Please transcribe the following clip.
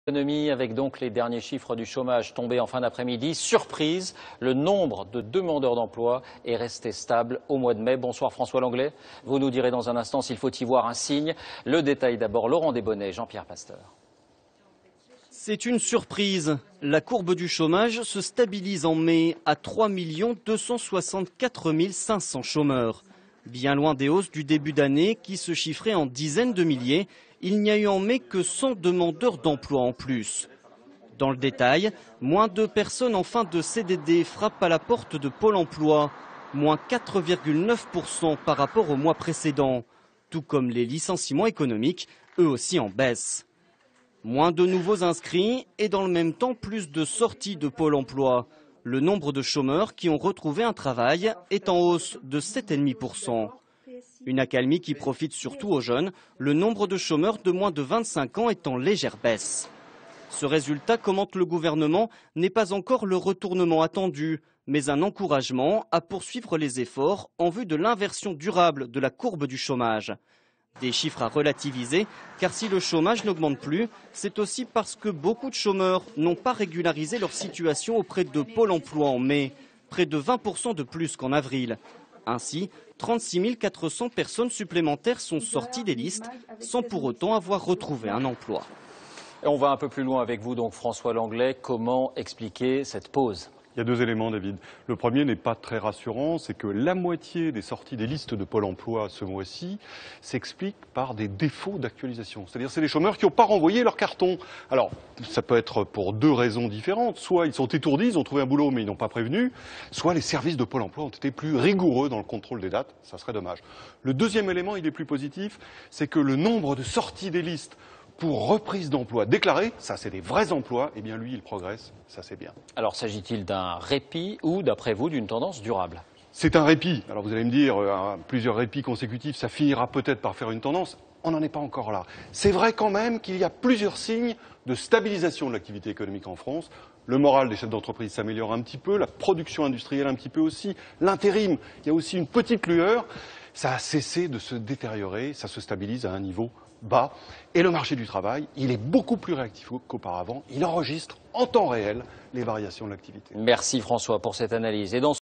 Économie avec donc les derniers chiffres du chômage tombés en fin d'après-midi. Surprise, le nombre de demandeurs d'emploi est resté stable au mois de mai. Bonsoir François Langlais. Vous nous direz dans un instant s'il faut y voir un signe. Le détail d'abord, Laurent Desbonnets, Jean-Pierre Pasteur. C'est une surprise. La courbe du chômage se stabilise en mai à 3 264 500 chômeurs. Bien loin des hausses du début d'année qui se chiffraient en dizaines de milliers, il n'y a eu en mai que 100 demandeurs d'emploi en plus. Dans le détail, moins de personnes en fin de CDD frappent à la porte de Pôle emploi, moins 4,9% par rapport au mois précédent, tout comme les licenciements économiques, eux aussi en baisse. Moins de nouveaux inscrits et dans le même temps plus de sorties de Pôle emploi. Le nombre de chômeurs qui ont retrouvé un travail est en hausse de 7,5%. Une accalmie qui profite surtout aux jeunes. Le nombre de chômeurs de moins de 25 ans est en légère baisse. Ce résultat, commente le gouvernement, n'est pas encore le retournement attendu, mais un encouragement à poursuivre les efforts en vue de l'inversion durable de la courbe du chômage. Des chiffres à relativiser, car si le chômage n'augmente plus, c'est aussi parce que beaucoup de chômeurs n'ont pas régularisé leur situation auprès de Pôle emploi en mai, près de 20% de plus qu'en avril. Ainsi, 36 400 personnes supplémentaires sont sorties des listes sans pour autant avoir retrouvé un emploi. Et on va un peu plus loin avec vous donc François Langlais. Comment expliquer cette pause ? Il y a deux éléments, David. Le premier n'est pas très rassurant, c'est que la moitié des sorties des listes de Pôle emploi ce mois-ci s'explique par des défauts d'actualisation. C'est-à-dire c'est des chômeurs qui n'ont pas renvoyé leur carton. Alors, ça peut être pour deux raisons différentes. Soit ils sont étourdis, ils ont trouvé un boulot mais ils n'ont pas prévenu. Soit les services de Pôle emploi ont été plus rigoureux dans le contrôle des dates. Ça serait dommage. Le deuxième élément, il est plus positif, c'est que le nombre de sorties des listes pour reprise d'emploi déclarée, ça c'est des vrais emplois, eh bien lui il progresse, ça c'est bien. Alors s'agit-il d'un répit ou d'après vous d'une tendance durable ? C'est un répit. Alors vous allez me dire, plusieurs répits consécutifs, ça finira peut-être par faire une tendance. On n'en est pas encore là. C'est vrai quand même qu'il y a plusieurs signes de stabilisation de l'activité économique en France. Le moral des chefs d'entreprise s'améliore un petit peu, la production industrielle un petit peu aussi, l'intérim, il y a aussi une petite lueur. Ça a cessé de se détériorer, ça se stabilise à un niveau bas. Et le marché du travail, il est beaucoup plus réactif qu'auparavant. Il enregistre en temps réel les variations de l'activité. Merci François pour cette analyse. Et dans